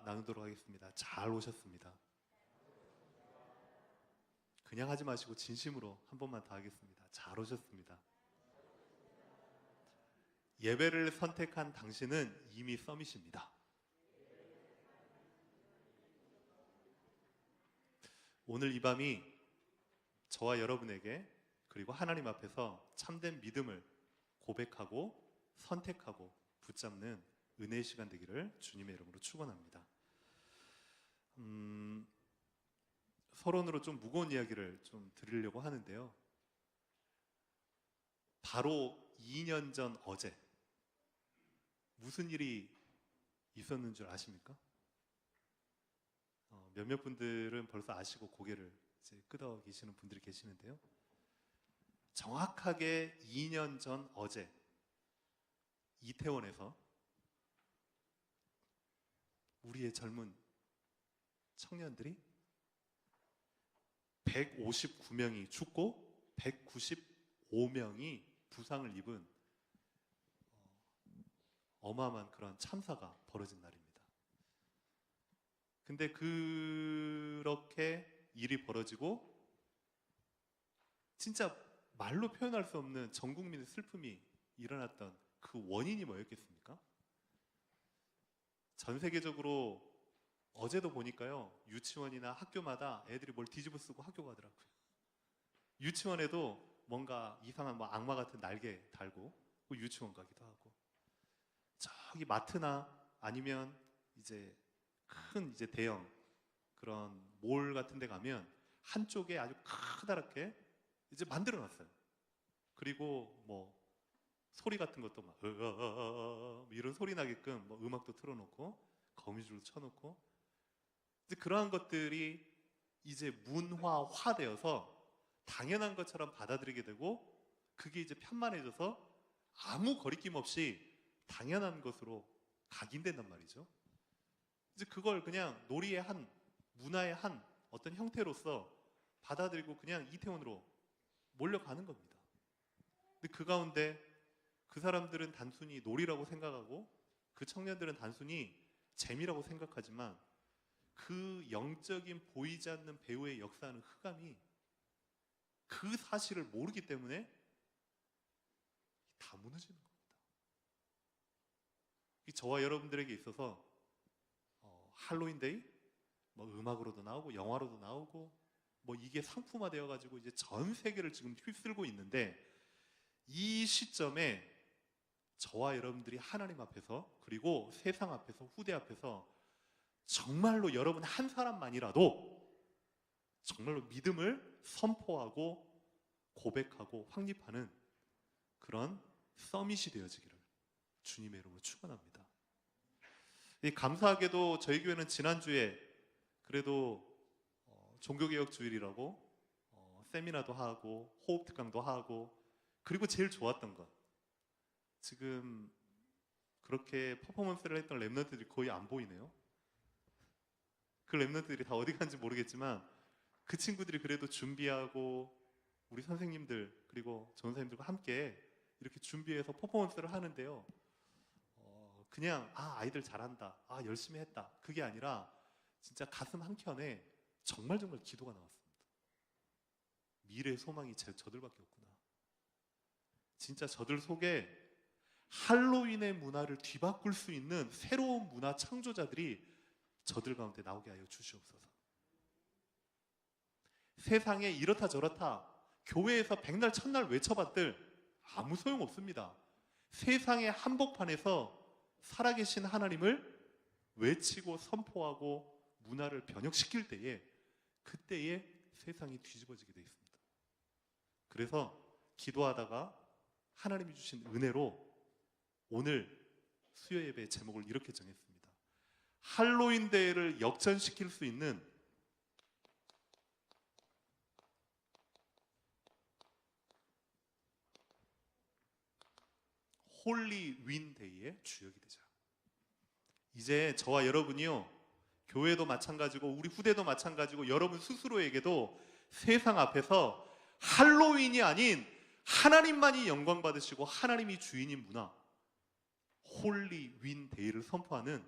나누도록 하겠습니다. 잘 오셨습니다. 그냥 하지 마시고 진심으로 한 번만 더 하겠습니다. 잘 오셨습니다. 예배를 선택한 당신은 이미 서밋입니다. 오늘 이 밤이 저와 여러분에게 그리고 하나님 앞에서 참된 믿음을 고백하고 선택하고 붙잡는 은혜의 시간 되기를 주님의 이름으로 축원합니다. 서론으로 좀 무거운 이야기를 좀 드리려고 하는데요. 바로 2년 전 어제 무슨 일이 있었는 줄 아십니까? 몇몇 분들은 벌써 아시고 고개를 이제 끄덕 계시는 분들이 계시는데요. 정확하게 2년 전 어제 이태원에서 우리의 젊은 청년들이 159명이 죽고 195명이 부상을 입은 어마어마한 그런 참사가 벌어진 날입니다. 근데 그렇게 일이 벌어지고 진짜 말로 표현할 수 없는 전 국민의 슬픔이 일어났던 그 원인이 뭐였겠습니까? 전 세계적으로 어제도 보니까요, 유치원이나 학교마다 애들이 뭘 뒤집어 쓰고 학교 가더라고요. 유치원에도 뭔가 이상한 뭐 악마 같은 날개 달고 유치원 가기도 하고, 저기 마트나 아니면 이제 큰 이제 대형 그런 몰 같은 데 가면 한쪽에 아주 커다랗게 이제 만들어 놨어요. 그리고 뭐 소리 같은 것도 막 이런 소리 나게끔 뭐 음악도 틀어놓고 거미줄도 쳐놓고, 이제 그러한 것들이 이제 문화화되어서 당연한 것처럼 받아들이게 되고, 그게 이제 편만해져서 아무 거리낌 없이 당연한 것으로 각인된단 말이죠. 이제 그걸 그냥 놀이의 한, 문화의 한 어떤 형태로서 받아들이고 그냥 이태원으로 몰려가는 겁니다. 근데 그 가운데 그 사람들은 단순히 놀이라고 생각하고 그 청년들은 단순히 재미라고 생각하지만, 그 영적인 보이지 않는 배후의 역사하는 흑암이 그 사실을 모르기 때문에 다 무너지는 겁니다. 저와 여러분들에게 있어서 할로윈데이 뭐 음악으로도 나오고 영화로도 나오고 뭐 이게 상품화되어 가지고 이제 전 세계를 지금 휩쓸고 있는데, 이 시점에 저와 여러분들이 하나님 앞에서 그리고 세상 앞에서 후대 앞에서 정말로 여러분 한 사람만이라도 정말로 믿음을 선포하고 고백하고 확립하는 그런 서밋이 되어지기를 주님의 이름으로 축원합니다. 감사하게도 저희 교회는 지난주에 그래도 종교개혁 주일이라고 세미나도 하고 호흡 특강도 하고, 그리고 제일 좋았던 것, 지금 그렇게 퍼포먼스를 했던 랩런트들이 거의 안 보이네요. 그 랩런트들이 다 어디 간지 모르겠지만 그 친구들이 그래도 준비하고 우리 선생님들 그리고 전사님들과 함께 이렇게 준비해서 퍼포먼스를 하는데요, 그냥 아이들 잘한다, 열심히 했다, 그게 아니라 진짜 가슴 한켠에 정말 기도가 나왔습니다. 미래의 소망이 저들밖에 없구나. 진짜 저들 속에 할로윈의 문화를 뒤바꿀 수 있는 새로운 문화 창조자들이 저들 가운데 나오게 하여 주시옵소서. 세상에 이렇다 저렇다 교회에서 백날 첫날 외쳐봤들 아무 소용없습니다. 세상의 한복판에서 살아계신 하나님을 외치고 선포하고 문화를 변혁시킬 때에, 그때에 세상이 뒤집어지게 되어 있습니다. 그래서 기도하다가 하나님이 주신 은혜로 오늘 수요 예배의 제목을 이렇게 정했습니다. 할로윈 데이를 역전시킬 수 있는 홀리 윈 데이의 주역이 되자. 이제 저와 여러분이요, 교회도 마찬가지고 우리 후대도 마찬가지고 여러분 스스로에게도 세상 앞에서 할로윈이 아닌 하나님만이 영광 받으시고 하나님이 주인인 문화, 홀리 윈 데이를 선포하는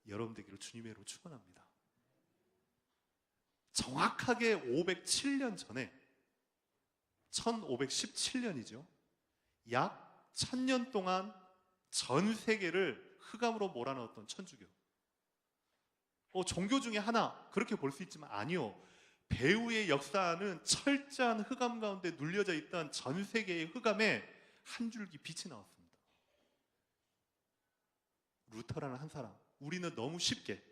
여러분 되기를 주님의 이름으로 축원합니다. 정확하게 507년 전에 1517년이죠. 약 1000년 동안 전 세계를 흑암으로 몰아넣었던 천주교. 종교 중에 하나 그렇게 볼 수 있지만 아니요. 배후의 역사는 철저한 흑암 가운데 눌려져 있던 전 세계의 흑암에 한 줄기 빛이 나왔습니다. 루터라는 한 사람. 우리는 너무 쉽게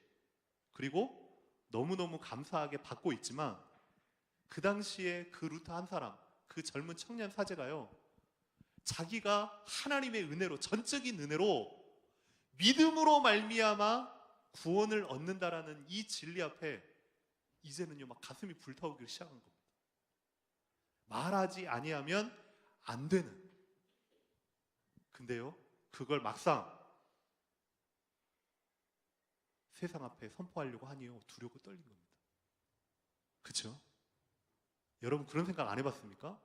그리고 너무너무 감사하게 받고 있지만 그 당시에 그 루터 한 사람, 그 젊은 청년 사제가요, 자기가 하나님의 은혜로, 전적인 은혜로 믿음으로 말미암아 구원을 얻는다라는 이 진리 앞에 이제는요 막 가슴이 불타오르기 시작한 겁니다. 말하지 아니하면 안 되는. 근데요 그걸 막상 세상 앞에 선포하려고 하니요 두렵고 떨린 겁니다. 그렇죠? 여러분 그런 생각 안 해봤습니까?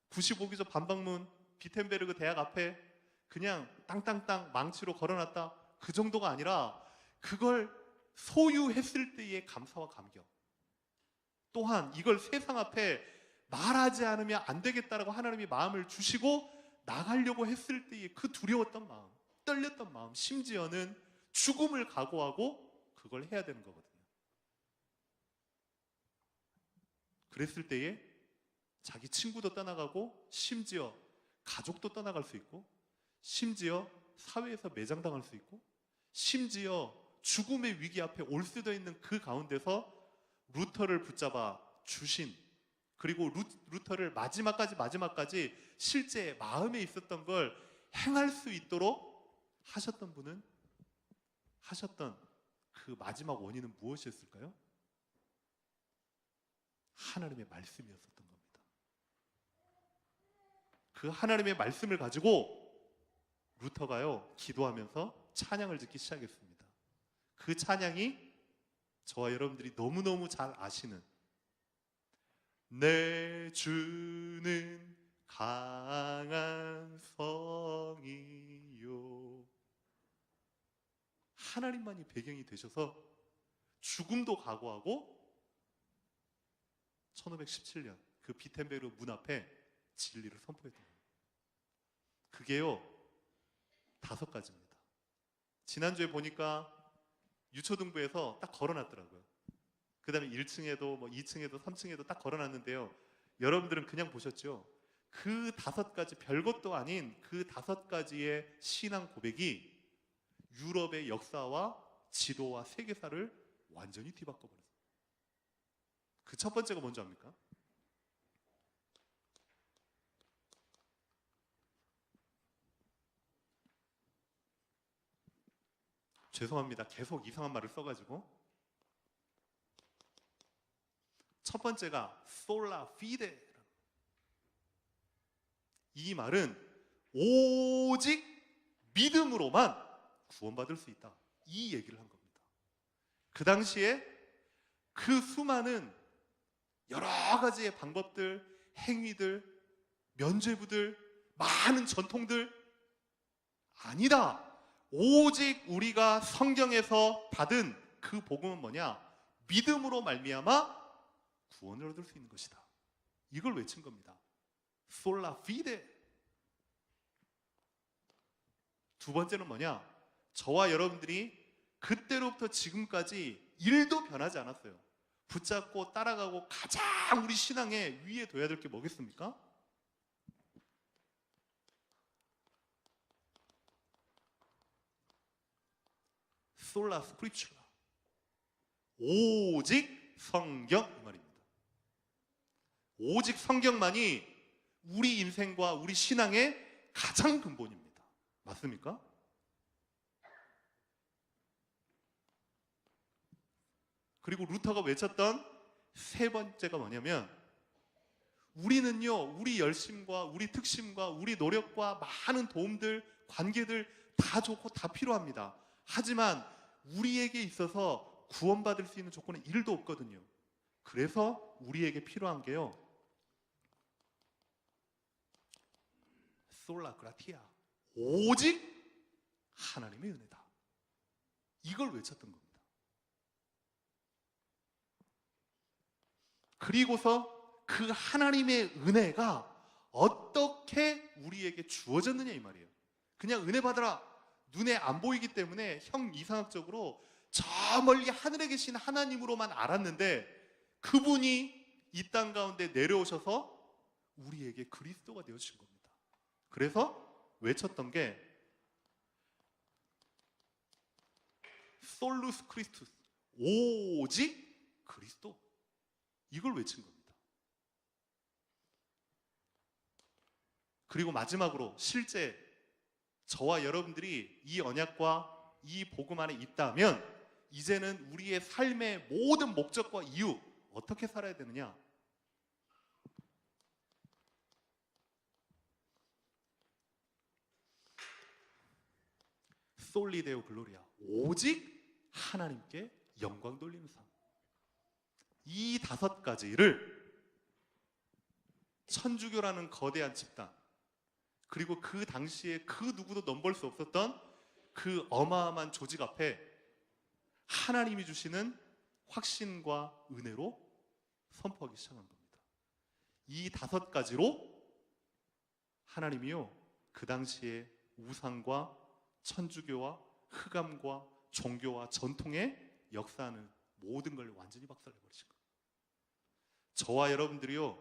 95기죠 반박문 비텐베르그 대학 앞에 그냥 땅땅땅 망치로 걸어놨다, 그 정도가 아니라 그걸 소유했을 때의 감사와 감격, 또한 이걸 세상 앞에 말하지 않으면 안 되겠다라고 하나님이 마음을 주시고 나가려고 했을 때의 그 두려웠던 마음, 떨렸던 마음, 심지어는 죽음을 각오하고 그걸 해야 되는 거거든요. 그랬을 때에 자기 친구도 떠나가고 심지어 가족도 떠나갈 수 있고 심지어 사회에서 매장당할 수 있고 심지어 죽음의 위기 앞에 올 수도 있는 그 가운데서 루터를 붙잡아 주신, 그리고 루터를 마지막까지 실제 마음에 있었던 걸 행할 수 있도록 하셨던 분은, 하셨던 그 마지막 원인은 무엇이었을까요? 하나님의 말씀이었었던 겁니다. 그 하나님의 말씀을 가지고 루터가요 기도하면서 찬양을 짓기 시작했습니다. 그 찬양이 저와 여러분들이 너무너무 잘 아시는 내 주는 강한 성이요, 하나님만이 배경이 되셔서 죽음도 각오하고 1517년 그 비텐베르 문 앞에 진리를 선포했던 겁니다. 그게요 5가지입니다. 지난주에 보니까 유초등부에서 딱 걸어놨더라고요. 그 다음에 1층에도 2층에도 3층에도 딱 걸어놨는데요, 여러분들은 그냥 보셨죠? 그 5가지, 별것도 아닌 그 5가지의 신앙 고백이 유럽의 역사와 지도와 세계사를 완전히 뒤바꿔버렸어요. 그 첫 번째가 뭔지 압니까? 죄송합니다. 계속 이상한 말을 써가지고. 첫 번째가 솔라 피데. 이 말은 오직 믿음으로만 구원받을 수 있다, 이 얘기를 한 겁니다. 그 당시에 그 수많은 여러 가지의 방법들, 행위들, 면죄부들, 많은 전통들, 아니다, 오직 우리가 성경에서 받은 그 복음은 뭐냐? 믿음으로 말미암아 구원을 얻을 수 있는 것이다. 이걸 외친 겁니다. 솔라 피데. 두 번째는 뭐냐? 저와 여러분들이 그때로부터 지금까지 1도 변하지 않았어요. 붙잡고 따라가고 가장 우리 신앙에 위에 둬야 될 게 뭐겠습니까? 솔라 스크립처라, 오직 성경, 이 말입니다. 오직 성경만이 우리 인생과 우리 신앙의 가장 근본입니다. 맞습니까? 그리고 루터가 외쳤던 세 번째가 뭐냐면, 우리는요 우리 열심과 우리 특심과 우리 노력과 많은 도움들, 관계들 다 좋고 다 필요합니다. 하지만 우리에게 있어서 구원받을 수 있는 조건은 1도 없거든요. 그래서 우리에게 필요한 게요 솔라 그라티아, 오직 하나님의 은혜다. 이걸 외쳤던 겁니다. 그리고서 그 하나님의 은혜가 어떻게 우리에게 주어졌느냐 이 말이에요. 그냥 은혜 받으라 눈에 안 보이기 때문에 형 이상학적으로 저 멀리 하늘에 계신 하나님으로만 알았는데 그분이 이 땅 가운데 내려오셔서 우리에게 그리스도가 되어주신 겁니다. 그래서 외쳤던 게 솔루스 크리스투스, 오직 그리스도, 이걸 외친 겁니다. 그리고 마지막으로 실제 저와 여러분들이 이 언약과 이 복음 안에 있다면 이제는 우리의 삶의 모든 목적과 이유 어떻게 살아야 되느냐? 솔리데오 글로리아, 오직 하나님께 영광 돌리는 삶. 이 5가지를 천주교라는 거대한 집단, 그리고 그 당시에 그 누구도 넘볼 수 없었던 그 어마어마한 조직 앞에 하나님이 주시는 확신과 은혜로 선포하기 시작한 겁니다. 이 5가지로 하나님이요, 그 당시에 우상과 천주교와 흑암과 종교와 전통에 역사하는 모든 걸 완전히 박살내버리신 거예요. 저와 여러분들이요,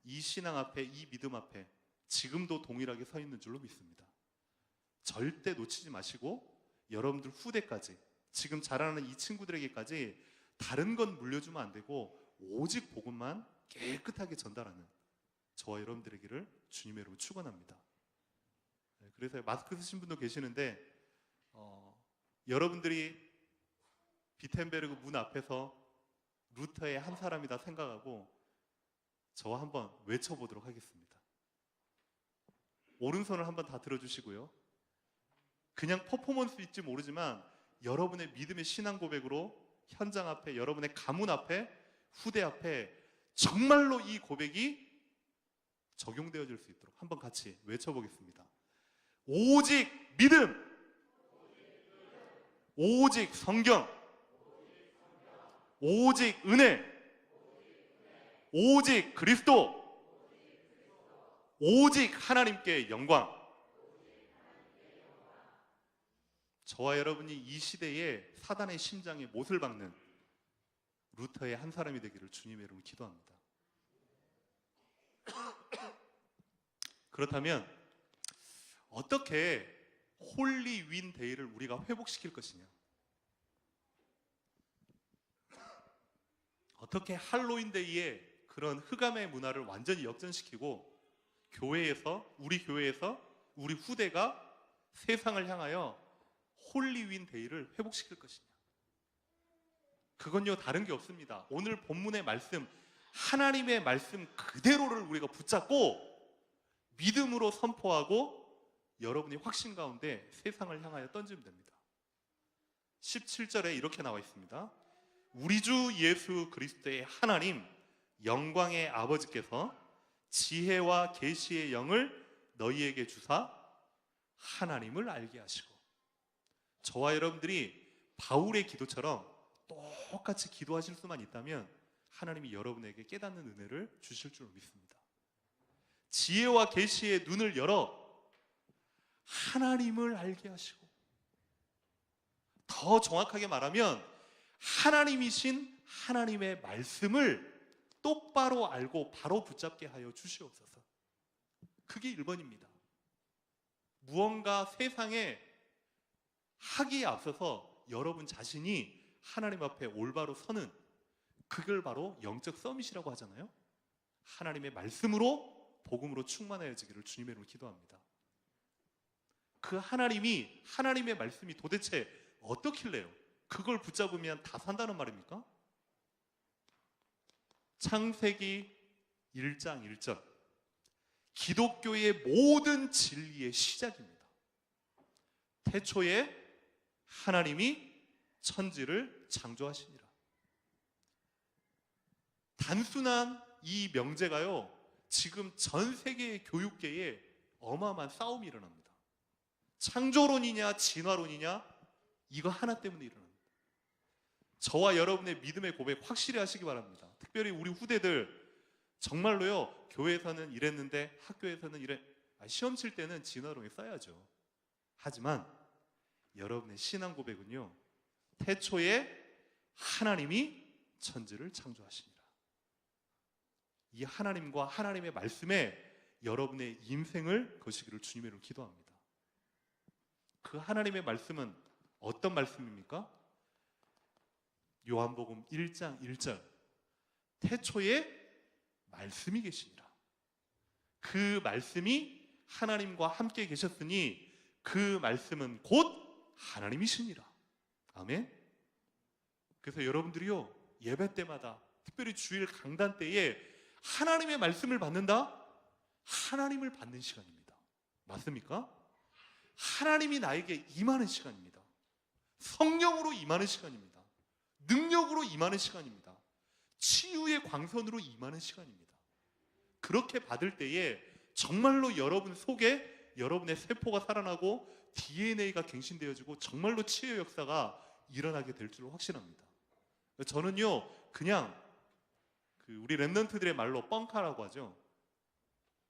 이 신앙 앞에, 이 믿음 앞에 지금도 동일하게 서 있는 줄로 믿습니다. 절대 놓치지 마시고 여러분들 후대까지, 지금 자라나는 이 친구들에게까지 다른 건 물려주면 안 되고 오직 복음만 깨끗하게 전달하는 저와 여러분들에게를 주님의 이름으로 축원합니다. 그래서 마스크 쓰신 분도 계시는데 여러분들이 비텐베르그 문 앞에서 루터의 한 사람이다 생각하고 저와 한번 외쳐보도록 하겠습니다. 오른손을 한번 다 들어주시고요. 그냥 퍼포먼스일지 모르지만 여러분의 믿음의 신앙 고백으로 현장 앞에, 여러분의 가문 앞에, 후대 앞에 정말로 이 고백이 적용되어질 수 있도록 한번 같이 외쳐보겠습니다. 오직 믿음, 오직 성경, 오직 은혜, 오직 그리스도, 오직 하나님께 영광. 저와 여러분이 이 시대에 사단의 심장에 못을 박는 루터의 한 사람이 되기를 주님의 이름으로 기도합니다. 그렇다면 어떻게 홀리 윈 데이를 우리가 회복시킬 것이냐? 어떻게 할로윈 데이에 그런 흑암의 문화를 완전히 역전시키고 교회에서, 우리 교회에서 우리 후대가 세상을 향하여 홀리 윈 데이를 회복시킬 것이냐? 그건요, 다른 게 없습니다. 오늘 본문의 말씀, 하나님의 말씀 그대로를 우리가 붙잡고 믿음으로 선포하고 여러분이 확신 가운데 세상을 향하여 던지면 됩니다. 17절에 이렇게 나와 있습니다. 우리 주 예수 그리스도의 하나님 영광의 아버지께서 지혜와 계시의 영을 너희에게 주사 하나님을 알게 하시고. 저와 여러분들이 바울의 기도처럼 똑같이 기도하실 수만 있다면 하나님이 여러분에게 깨닫는 은혜를 주실 줄 믿습니다. 지혜와 계시의 눈을 열어 하나님을 알게 하시고, 더 정확하게 말하면 하나님이신 하나님의 말씀을 똑바로 알고 바로 붙잡게 하여 주시옵소서. 그게 1번입니다. 무언가 세상에 하기에 앞서서 여러분 자신이 하나님 앞에 올바로 서는, 그걸 바로 영적 서밋이라고 하잖아요. 하나님의 말씀으로 복음으로 충만해지기를 주님의 이름으로 기도합니다. 그 하나님이, 하나님의 말씀이 도대체 어떻길래요? 그걸 붙잡으면 다 산다는 말입니까? 창세기 1장 1절, 기독교의 모든 진리의 시작입니다. 태초에 하나님이 천지를 창조하시니라. 단순한 이 명제가요, 지금 전 세계의 교육계에 어마어마한 싸움이 일어납니다. 창조론이냐 진화론이냐, 이거 하나 때문에 일어납니다. 저와 여러분의 믿음의 고백 확실히 하시기 바랍니다. 특별히 우리 후대들 정말로요, 교회에서는 이랬는데 학교에서는 이래. 시험 칠 때는 진화론에 써야죠. 하지만 여러분의 신앙 고백은요, 태초에 하나님이 천지를 창조하시니라. 이 하나님과 하나님의 말씀에 여러분의 인생을 거시기를 주님의 이름으로 기도합니다. 그 하나님의 말씀은 어떤 말씀입니까? 요한복음 1장 1절, 태초에 말씀이 계시니라. 그 말씀이 하나님과 함께 계셨으니 그 말씀은 곧 하나님이시니라. 아멘. 그래서 여러분들이요, 예배 때마다, 특별히 주일 강단 때에 하나님의 말씀을 받는다? 하나님을 받는 시간입니다. 맞습니까? 하나님이 나에게 임하는 시간입니다. 성령으로 임하는 시간입니다. 능력으로 임하는 시간입니다. 치유의 광선으로 임하는 시간입니다. 그렇게 받을 때에 정말로 여러분 속에 여러분의 세포가 살아나고 DNA가 갱신되어지고 정말로 치유의 역사가 일어나게 될 줄로 확신합니다. 저는요, 그냥 우리 랩런트들의 말로 뻥카라고 하죠.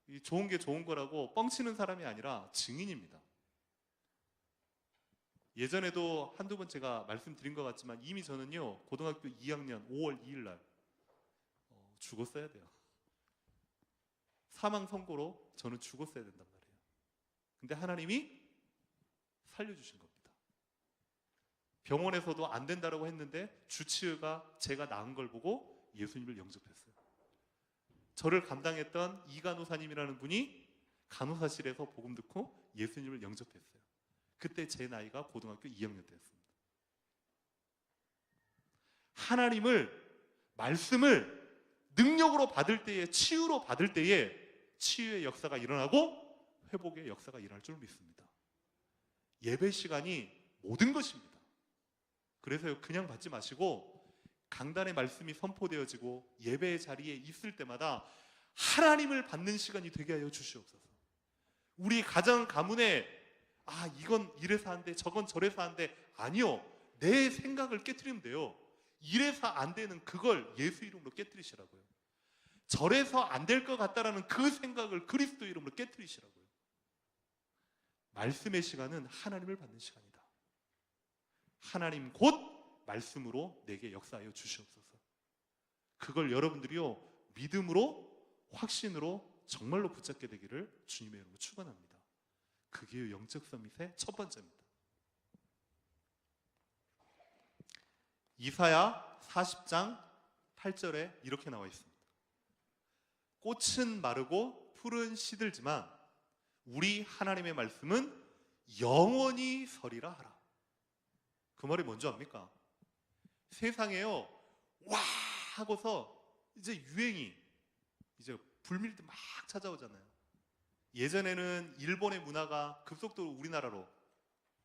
이 좋은 게 좋은 거라고 뻥치는 사람이 아니라 증인입니다. 예전에도 한두 번 제가 말씀드린 것 같지만 이미 저는요, 고등학교 2학년 5월 2일 날 죽었어야 돼요. 사망 선고로 저는 죽었어야 된단 말이에요. 근데 하나님이 살려주신 겁니다. 병원에서도 안 된다라고 했는데 주치의가 제가 나은 걸 보고 예수님을 영접했어요. 저를 감당했던 이간호사님이라는 분이 간호사실에서 복음 듣고 예수님을 영접했어요. 그때 제 나이가 고등학교 2학년 때였습니다. 하나님을, 말씀을 능력으로 받을 때에, 치유로 받을 때에 치유의 역사가 일어나고 회복의 역사가 일어날 줄 믿습니다. 예배 시간이 모든 것입니다. 그래서 그냥 받지 마시고 강단의 말씀이 선포되어지고 예배의 자리에 있을 때마다 하나님을 받는 시간이 되게 하여 주시옵소서. 우리 가정 가문에 이건 이래서 안 돼, 저건 저래서 안 돼. 아니요, 내 생각을 깨트리면 돼요. 이래서 안 되는 그걸 예수 이름으로 깨트리시라고요. 저래서 안 될 것 같다라는 그 생각을 그리스도 이름으로 깨트리시라고요. 말씀의 시간은 하나님을 받는 시간이다. 하나님 곧 말씀으로 내게 역사하여 주시옵소서. 그걸 여러분들이요, 믿음으로, 확신으로 정말로 붙잡게 되기를 주님의 이름으로 축원합니다. 그게 영적 서밋의 첫 번째입니다. 이사야 40장 8절에 이렇게 나와 있습니다. 꽃은 마르고 풀은 시들지만 우리 하나님의 말씀은 영원히 서리라 하라. 그 말이 뭔지 압니까? 세상에요, 와 하고서 이제 유행이 이제 불밀 때 막 찾아오잖아요. 예전에는 일본의 문화가 급속도로 우리나라로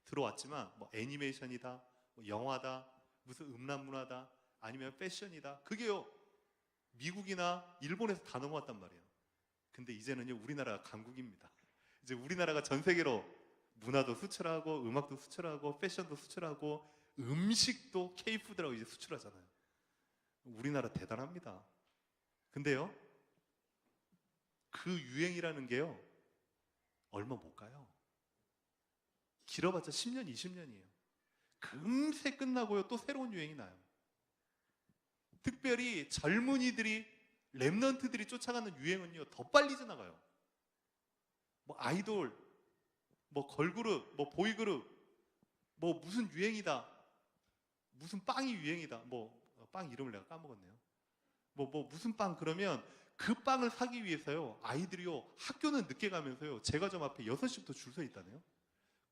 들어왔지만 뭐 애니메이션이다, 뭐 영화다, 무슨 음란 문화다, 아니면 패션이다, 그게요 미국이나 일본에서 다 넘어왔단 말이에요. 근데 이제는요, 우리나라가 강국입니다. 이제 우리나라가 전 세계로 문화도 수출하고 음악도 수출하고 패션도 수출하고 음식도 K푸드라고 이제 수출하잖아요. 우리나라 대단합니다. 근데요, 그 유행이라는 게요 얼마 못 가요. 길어봤자 10년, 20년이에요. 금세 끝나고요 또 새로운 유행이 나요. 특별히 젊은이들이, 랩런트들이 쫓아가는 유행은요 더 빨리 지나가요. 뭐 아이돌, 뭐 걸그룹, 뭐 보이그룹, 뭐 무슨 유행이다, 무슨 빵이 유행이다, 뭐 빵 이름을 내가 까먹었네요. 뭐 무슨 빵, 그러면 그 빵을 사기 위해서요 아이들이요 학교는 늦게 가면서요 제과점 앞에 6시부터 줄 서 있다네요.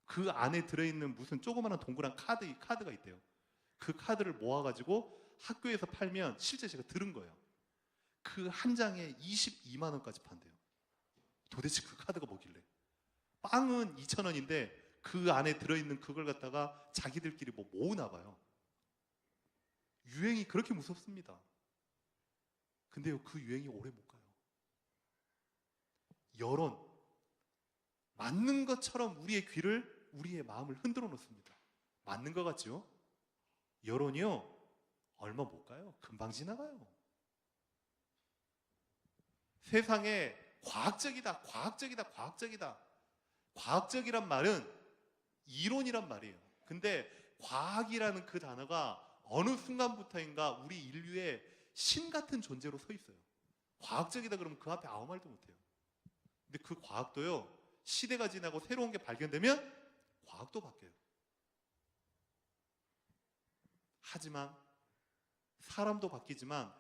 그 안에 들어있는 무슨 조그마한 동그란 카드가 있대요. 그 카드를 모아가지고 학교에서 팔면, 실제 제가 들은 거예요, 그 한 장에 22만 원까지 판대요. 도대체 그 카드가 뭐길래. 빵은 2,000원인데 그 안에 들어있는 그걸 갖다가 자기들끼리 뭐 모으나 봐요. 유행이 그렇게 무섭습니다. 근데요 그 유행이 오래 못 가요. 여론, 맞는 것처럼 우리의 귀를, 우리의 마음을 흔들어 놓습니다. 맞는 것 같죠? 여론이요, 얼마 못 가요. 금방 지나가요. 세상에 과학적이다, 과학적이다, 과학적이다. 과학적이란 말은 이론이란 말이에요. 근데 과학이라는 그 단어가 어느 순간부터인가 우리 인류의 신 같은 존재로 서 있어요. 과학적이다 그러면 그 앞에 아무 말도 못해요. 근데 그 과학도요, 시대가 지나고 새로운 게 발견되면 과학도 바뀌어요. 하지만 사람도 바뀌지만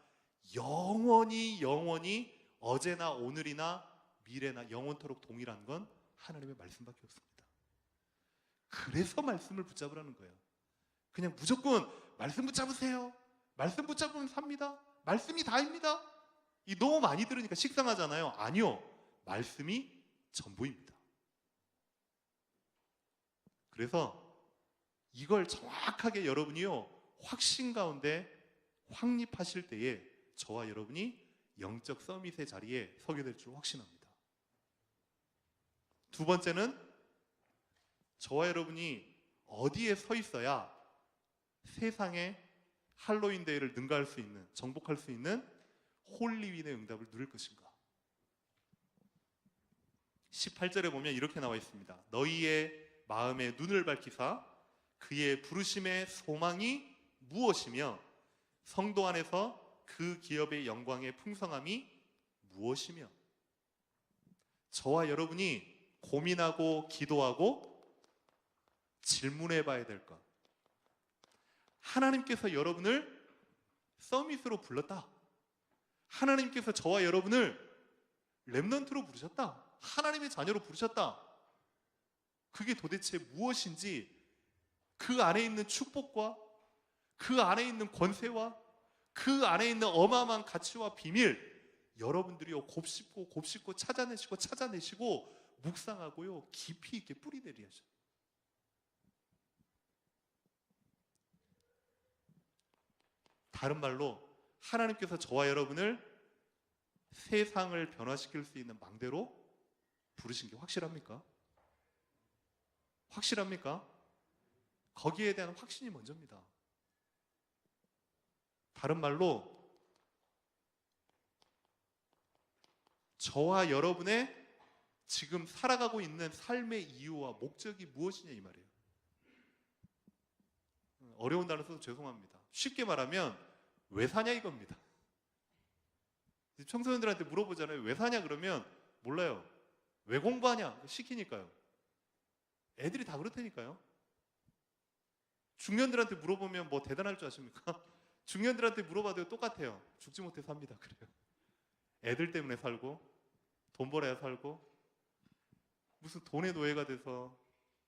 영원히 어제나 오늘이나 미래나 영원토록 동일한 건 하나님의 말씀밖에 없습니다. 그래서 말씀을 붙잡으라는 거예요. 그냥 무조건 말씀 붙잡으세요. 말씀 붙잡으면 삽니다. 말씀이 다입니다. 이 너무 많이 들으니까 식상하잖아요. 아니요. 말씀이 전부입니다. 그래서 이걸 정확하게 여러분이요, 확신 가운데 확립하실 때에 저와 여러분이 영적 서밋의 자리에 서게 될 줄 확신합니다. 두 번째는 저와 여러분이 어디에 서 있어야 세상에 할로윈 데이를 능가할 수 있는, 정복할 수 있는 홀리윈의 응답을 누릴 것인가? 18절에 보면 이렇게 나와 있습니다. 너희의 마음에 눈을 밝히사 그의 부르심의 소망이 무엇이며 성도 안에서 그 기업의 영광의 풍성함이 무엇이며. 저와 여러분이 고민하고 기도하고 질문해 봐야 될 것. 하나님께서 여러분을 서밋으로 불렀다. 하나님께서 저와 여러분을 렘넌트로 부르셨다. 하나님의 자녀로 부르셨다. 그게 도대체 무엇인지, 그 안에 있는 축복과 그 안에 있는 권세와 그 안에 있는 어마어마한 가치와 비밀, 여러분들이요 곱씹고 찾아내시고 묵상하고요 깊이 있게 뿌리내리 하셔요. 다른 말로 하나님께서 저와 여러분을 세상을 변화시킬 수 있는 망대로 부르신 게 확실합니까? 확실합니까? 거기에 대한 확신이 먼저입니다. 다른 말로 저와 여러분의 지금 살아가고 있는 삶의 이유와 목적이 무엇이냐 이 말이에요. 어려운 단어 써서 죄송합니다. 쉽게 말하면 왜 사냐 이겁니다. 청소년들한테 물어보잖아요. 왜 사냐 그러면 몰라요. 왜 공부하냐 시키니까요. 애들이 다 그렇다니까요. 중년들한테 물어보면 뭐 대단할 줄 아십니까? 중년들한테 물어봐도 똑같아요. 죽지 못해 삽니다. 그래요. 애들 때문에 살고 돈 벌어야 살고 무슨 돈의 노예가 돼서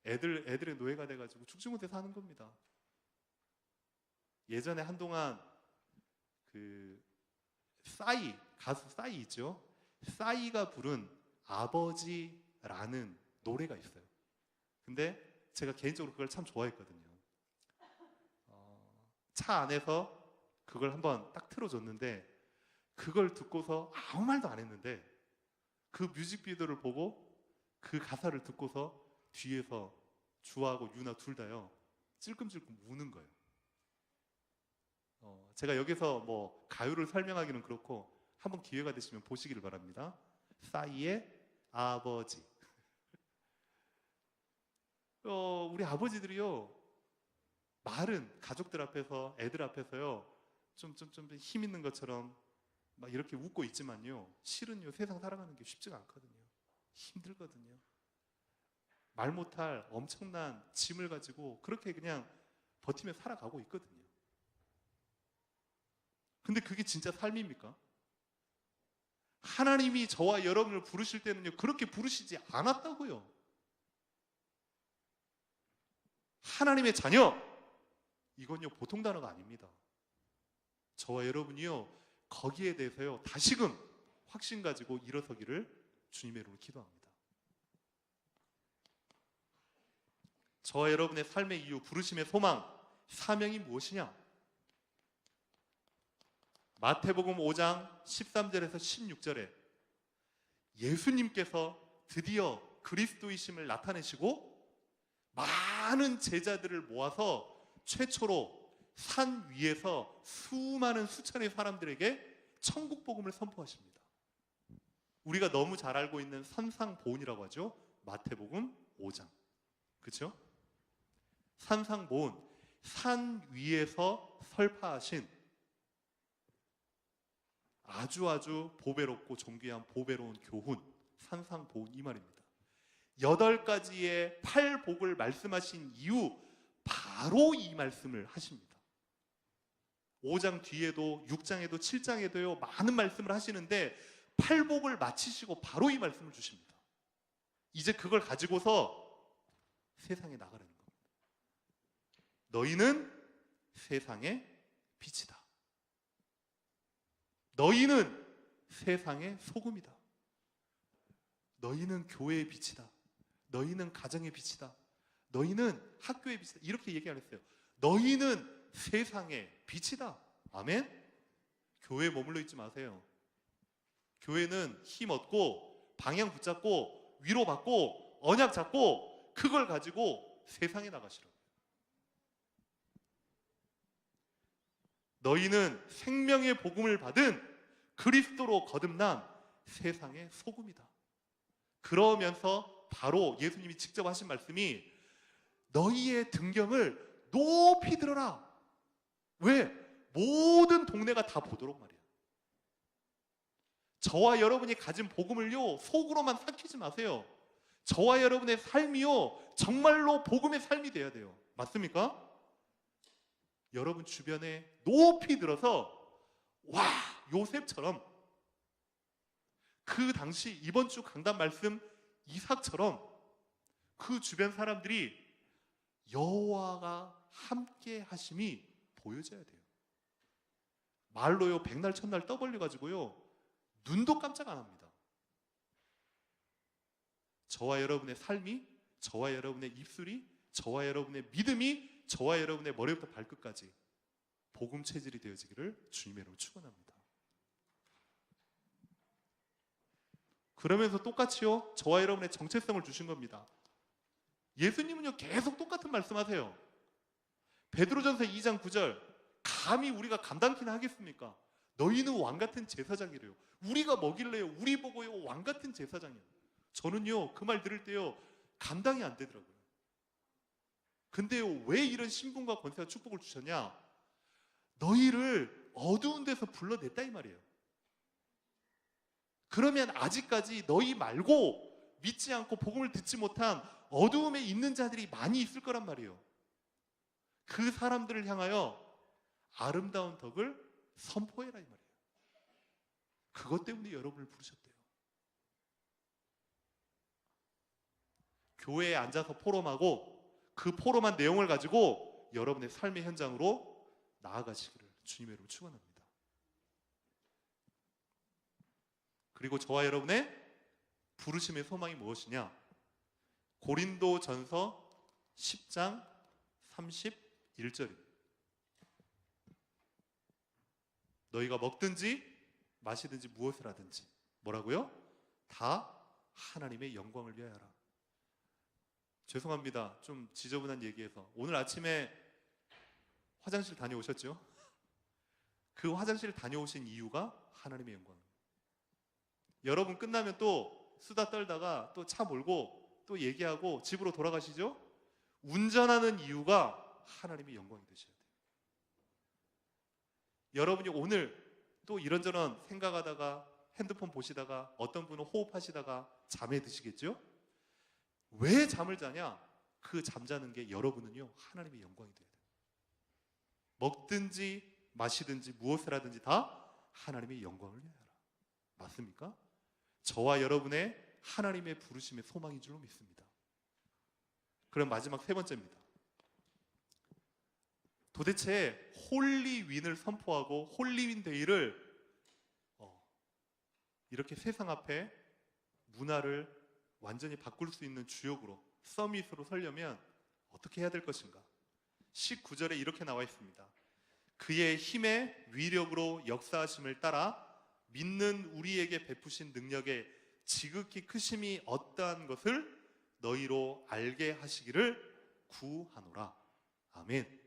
애들의 노예가 돼가지고 죽지 못해 사는 겁니다. 예전에 한동안 그 가수 싸이 있죠? 싸이가 부른 아버지라는 노래가 있어요. 근데 제가 개인적으로 그걸 참 좋아했거든요. 차 안에서 그걸 한번 딱 틀어줬는데 그걸 듣고서 아무 말도 안 했는데 그 뮤직비디오를 보고 그 가사를 듣고서 뒤에서 주하고 유나 둘 다요 찔끔찔끔 우는 거예요. 제가 여기서 뭐 가요를 설명하기는 그렇고 한번 기회가 되시면 보시기를 바랍니다. 싸이의 아버지. 우리 아버지들이요 말은 가족들 앞에서 애들 앞에서요 좀 힘 있는 것처럼 막 이렇게 웃고 있지만요 실은요 세상 살아가는 게 쉽지가 않거든요. 힘들거든요. 말 못할 엄청난 짐을 가지고 그렇게 그냥 버티며 살아가고 있거든요. 근데 그게 진짜 삶입니까? 하나님이 저와 여러분을 부르실 때는요 그렇게 부르시지 않았다고요. 하나님의 자녀, 이건요 보통 단어가 아닙니다. 저와 여러분이요 거기에 대해서요 다시금 확신 가지고 일어서기를 주님의 이름으로 기도합니다. 저와 여러분의 삶의 이유, 부르심의 소망, 사명이 무엇이냐? 마태복음 5장 13절에서 16절에 예수님께서 드디어 그리스도이심을 나타내시고 많은 제자들을 모아서 최초로 산 위에서 수많은 수천의 사람들에게 천국 복음을 선포하십니다. 우리가 너무 잘 알고 있는 산상보훈이라고 하죠. 마태복음 5장. 그렇죠? 산상보훈, 산 위에서 설파하신 아주 보배롭고 존귀한 보배로운 교훈, 산상보훈 이 말입니다. 8가지의 팔복을 말씀하신 이후 바로 이 말씀을 하십니다. 5장 뒤에도 6장에도 7장에도요 많은 말씀을 하시는데 팔복을 마치시고 바로 이 말씀을 주십니다. 이제 그걸 가지고서 세상에 나가라는 겁니다. 너희는 세상의 빛이다. 너희는 세상의 소금이다. 너희는 교회의 빛이다. 너희는 가정의 빛이다. 너희는 학교의 빛이다. 이렇게 얘기 안 했어요. 너희는 세상의 빛이다. 아멘? 교회에 머물러 있지 마세요. 교회는 힘 얻고 방향 붙잡고 위로받고 언약 잡고 그걸 가지고 세상에 나가시라고요. 너희는 생명의 복음을 받은 그리스도로 거듭난 세상의 소금이다. 그러면서 바로 예수님이 직접 하신 말씀이 너희의 등경을 높이 들어라. 왜? 모든 동네가 다 보도록 말이야. 저와 여러분이 가진 복음을요 속으로만 삭히지 마세요. 저와 여러분의 삶이요 정말로 복음의 삶이 돼야 돼요. 맞습니까? 여러분 주변에 높이 들어서 와 요셉처럼 그 당시 이번 주 강단 말씀 이삭처럼 그 주변 사람들이 여호와가 함께 하심이 보여져야 돼요. 말로요 백날 첫날 떠벌려 가지고요 눈도 깜짝 안 합니다. 저와 여러분의 삶이, 저와 여러분의 입술이, 저와 여러분의 믿음이, 저와 여러분의 머리부터 발끝까지 복음 체질이 되어지기를 주님의 이름으로 축원합니다. 그러면서 똑같이요 저와 여러분의 정체성을 주신 겁니다. 예수님은요 계속 똑같은 말씀하세요. 베드로전서 2장 9절 감히 우리가 감당키나 하겠습니까? 너희는 왕같은 제사장이래요. 우리가 먹일래요. 우리 보고요 왕같은 제사장이에요. 저는요 그 말 들을 때요 감당이 안 되더라고요. 근데요 왜 이런 신분과 권세와 축복을 주셨냐? 너희를 어두운 데서 불러냈다 이 말이에요. 그러면 아직까지 너희 말고 믿지 않고 복음을 듣지 못한 어두움에 있는 자들이 많이 있을 거란 말이에요. 그 사람들을 향하여 아름다운 덕을 선포해라 이 말이에요. 그것 때문에 여러분을 부르셨대요. 교회에 앉아서 포럼하고 그 포럼한 내용을 가지고 여러분의 삶의 현장으로 나아가시기를 주님의 이름으로 축원합니다. 그리고 저와 여러분의 부르심의 소망이 무엇이냐? 고린도전서 10장 31절입니다. 너희가 먹든지 마시든지 무엇을 하든지 뭐라고요? 다 하나님의 영광을 위하여라. 죄송합니다. 좀 지저분한 얘기해서 오늘 아침에 화장실 다녀오셨죠? 그 화장실 다녀오신 이유가 하나님의 영광. 여러분 끝나면 또 수다 떨다가 또 차 몰고 또 얘기하고 집으로 돌아가시죠? 운전하는 이유가 하나님의 영광이 되셔야 돼요. 여러분이 오늘 또 이런저런 생각하다가 핸드폰 보시다가 어떤 분은 호흡하시다가 잠에 드시겠죠? 왜 잠을 자냐? 그 잠자는 게 여러분은요 하나님의 영광이 돼야 돼요. 먹든지 마시든지 무엇을 하든지 다 하나님의 영광을 위하여라. 맞습니까? 저와 여러분의 하나님의 부르심의 소망인 줄로 믿습니다. 그럼 마지막 세 번째입니다. 도대체 홀리윈을 선포하고 홀리윈 데이를 이렇게 세상 앞에 문화를 완전히 바꿀 수 있는 주역으로 서밋으로 서려면 어떻게 해야 될 것인가? 19절에 이렇게 나와 있습니다. 그의 힘의 위력으로 역사하심을 따라 믿는 우리에게 베푸신 능력의 지극히 크심이 어떠한 것을 너희로 알게 하시기를 구하노라. 아멘.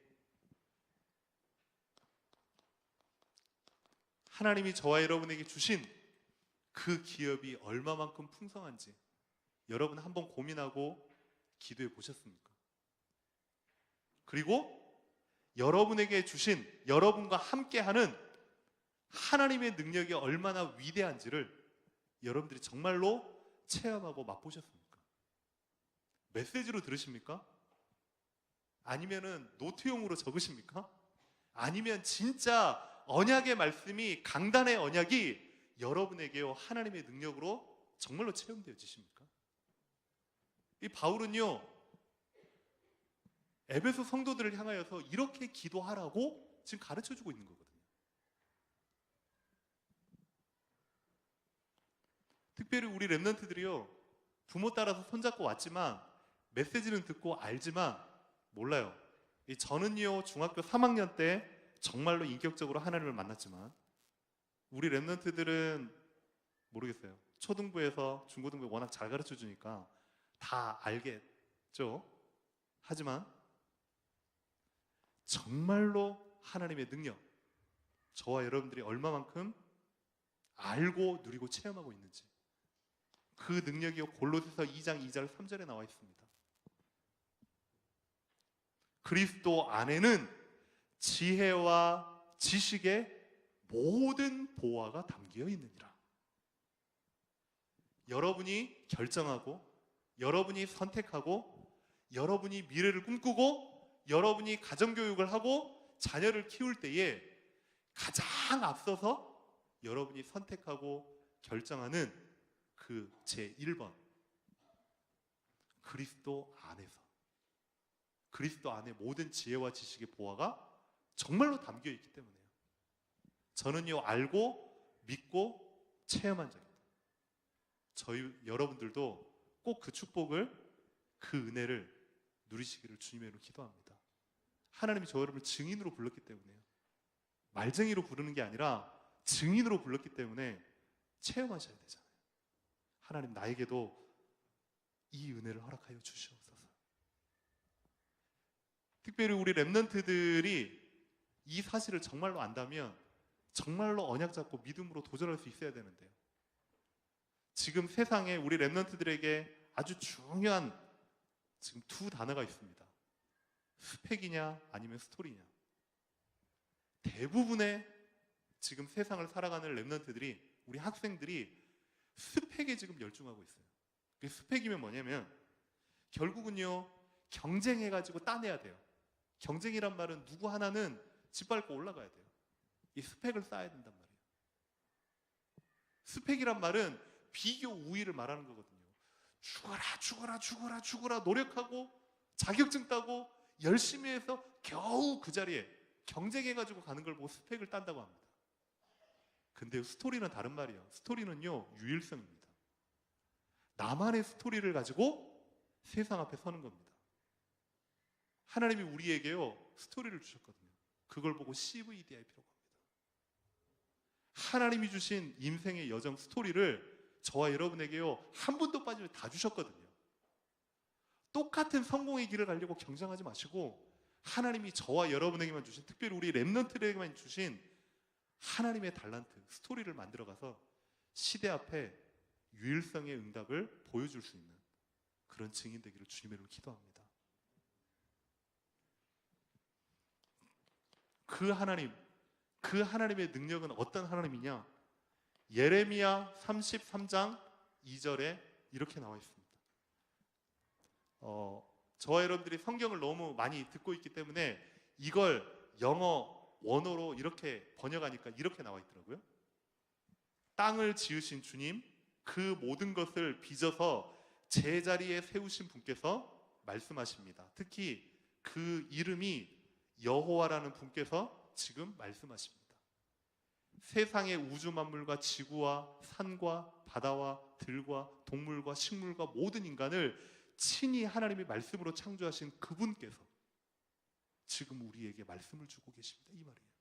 하나님이 저와 여러분에게 주신 그 기업이 얼마만큼 풍성한지 여러분 한번 고민하고 기도해 보셨습니까? 그리고 여러분에게 주신, 여러분과 함께하는 하나님의 능력이 얼마나 위대한지를 여러분들이 정말로 체험하고 맛보셨습니까? 메시지로 들으십니까? 아니면은 노트용으로 적으십니까? 아니면 진짜 언약의 말씀이, 강단의 언약이 여러분에게요 하나님의 능력으로 정말로 체험되어지십니까? 이 바울은요 에베소 성도들을 향하여서 이렇게 기도하라고 지금 가르쳐주고 있는 거거든요. 특별히 우리 렘넌트들이요 부모 따라서 손잡고 왔지만 메시지는 듣고 알지만 몰라요. 저는요 중학교 3학년 때 정말로 인격적으로 하나님을 만났지만 우리 렘넌트들은 모르겠어요. 초등부에서 중고등부에 워낙 잘 가르쳐 주니까 다 알겠죠. 하지만 정말로 하나님의 능력, 저와 여러분들이 얼마만큼 알고 누리고 체험하고 있는지, 그 능력이 골로새서 2장 2절 3절에 나와 있습니다. 그리스도 안에는 지혜와 지식의 모든 보화가 담겨 있느니라. 여러분이 결정하고, 여러분이 선택하고, 여러분이 미래를 꿈꾸고, 여러분이 가정교육을 하고 자녀를 키울 때에 가장 앞서서 여러분이 선택하고 결정하는 그 제1번, 그리스도 안에서, 그리스도 안에 모든 지혜와 지식의 보화가 정말로 담겨 있기 때문에요. 저는요 알고 믿고 체험한 적입니다. 저희 여러분들도 꼭 그 축복을, 그 은혜를 누리시기를 주님의 이름으로 기도합니다. 하나님이 저 여러분을 증인으로 불렀기 때문에요. 말쟁이로 부르는 게 아니라 증인으로 불렀기 때문에 체험하셔야 되잖아요. 하나님 나에게도 이 은혜를 허락하여 주시옵소서. 특별히 우리 렘넌트들이 이 사실을 정말로 안다면 정말로 언약 잡고 믿음으로 도전할 수 있어야 되는데요. 지금 세상에 우리 렘넌트들에게 아주 중요한 지금 두 단어가 있습니다. 스펙이냐 아니면 스토리냐. 대부분의 지금 세상을 살아가는 렘넌트들이, 우리 학생들이 스펙에 지금 열중하고 있어요. 스펙이면 뭐냐면 결국은요 경쟁해가지고 따내야 돼요. 경쟁이란 말은 누구 하나는 짓밟고 올라가야 돼요. 이 스펙을 쌓아야 된단 말이에요. 스펙이란 말은 비교 우위를 말하는 거거든요. 죽어라 노력하고 자격증 따고 열심히 해서 겨우 그 자리에 경쟁해가지고 가는 걸 보고 스펙을 딴다고 합니다. 근데 스토리는 다른 말이에요. 스토리는요 유일성입니다. 나만의 스토리를 가지고 세상 앞에 서는 겁니다. 하나님이 우리에게요 스토리를 주셨거든요. 그걸 보고 CVD할 필요가 없습니다. 하나님이 주신 인생의 여정 스토리를 저와 여러분에게요 한 분도 빠지면 다 주셨거든요. 똑같은 성공의 길을 가려고 경쟁하지 마시고 하나님이 저와 여러분에게만 주신, 특별히 우리 렘넌트에게만 주신 하나님의 달란트, 스토리를 만들어가서 시대 앞에 유일성의 응답을 보여줄 수 있는 그런 증인 되기를 주님의 이름으로 기도합니다. 그 하나님, 그 하나님의 능력은 어떤 하나님이냐? 예레미야 33장 2절에 이렇게 나와 있습니다. 저와 여러분들이 성경을 너무 많이 듣고 있기 때문에 이걸 영어 원어로 이렇게 번역하니까 이렇게 나와 있더라고요. 땅을 지으신 주님, 그 모든 것을 빚어서 제자리에 세우신 분께서 말씀하십니다. 특히 그 이름이 여호와라는 분께서 지금 말씀하십니다. 세상의 우주 만물과 지구와 산과 바다와 들과 동물과 식물과 모든 인간을 친히 하나님의 말씀으로 창조하신 그분께서 지금 우리에게 말씀을 주고 계십니다. 이 말이에요.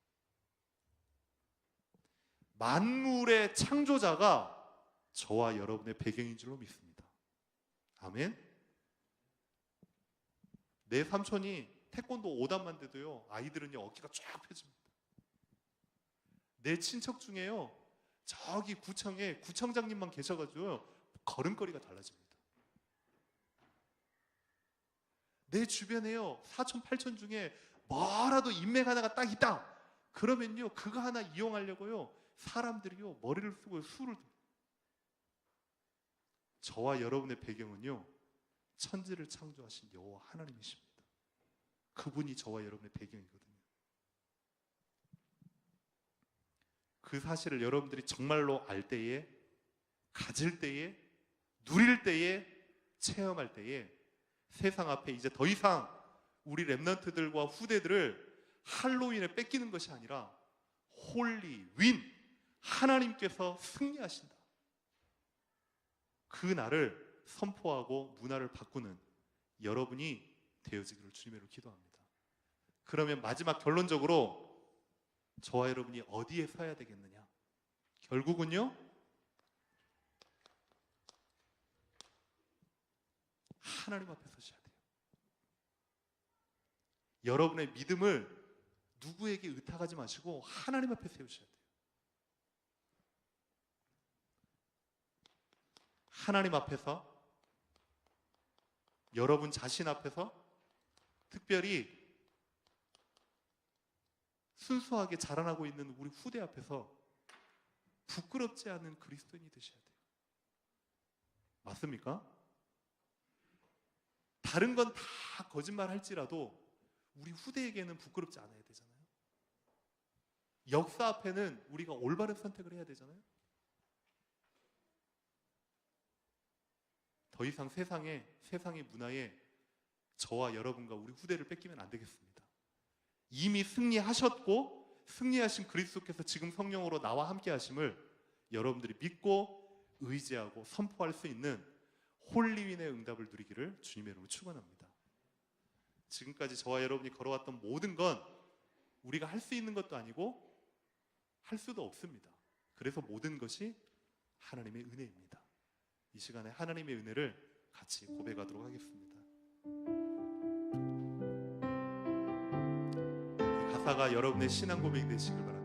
만물의 창조자가 저와 여러분의 배경인 줄로 믿습니다. 아멘. 내 삼촌이 태권도 5단만 돼도요, 아이들은요 어깨가 쫙 펴집니다. 내 친척 중에요, 저기 구청에 구청장님만 계셔가지고요 걸음걸이가 달라집니다. 내 주변에요 사촌 팔촌 중에 뭐라도 인맥 하나가 딱 있다 그러면요 그거 하나 이용하려고요 사람들이요 머리를 쓰고 수를 듭니다. 저와 여러분의 배경은요 천지를 창조하신 여호와 하나님이십니다. 그분이 저와 여러분의 배경이거든요. 그 사실을 여러분들이 정말로 알 때에, 가질 때에, 누릴 때에, 체험할 때에 세상 앞에 이제 더 이상 우리 랩런트들과 후대들을 할로윈에 뺏기는 것이 아니라 홀리 윈, 하나님께서 승리하신다, 그 날을 선포하고 문화를 바꾸는 여러분이 되어지기를 주님으로 기도합니다. 그러면 마지막 결론적으로 저와 여러분이 어디에 서야 되겠느냐? 결국은요 하나님 앞에 서셔야 돼요. 여러분의 믿음을 누구에게 의탁하지 마시고 하나님 앞에 세우셔야 돼요. 하나님 앞에서, 여러분 자신 앞에서, 특별히 순수하게 자라나고 있는 우리 후대 앞에서 부끄럽지 않은 그리스도인이 되셔야 돼요. 맞습니까? 다른 건 다 거짓말 할지라도 우리 후대에게는 부끄럽지 않아야 되잖아요. 역사 앞에는 우리가 올바른 선택을 해야 되잖아요. 더 이상 세상의 문화에 저와 여러분과 우리 후대를 뺏기면 안 되겠습니다. 이미 승리하셨고 승리하신 그리스도께서 지금 성령으로 나와 함께 하심을 여러분들이 믿고 의지하고 선포할 수 있는 홀리윈의 응답을 누리기를 주님의 이름으로 축원합니다. 지금까지 저와 여러분이 걸어왔던 모든 건 우리가 할 수 있는 것도 아니고 할 수도 없습니다. 그래서 모든 것이 하나님의 은혜입니다. 이 시간에 하나님의 은혜를 같이 고백하도록 하겠습니다. 이 가사가 여러분의 신앙 고백이 되시길 바랍니다.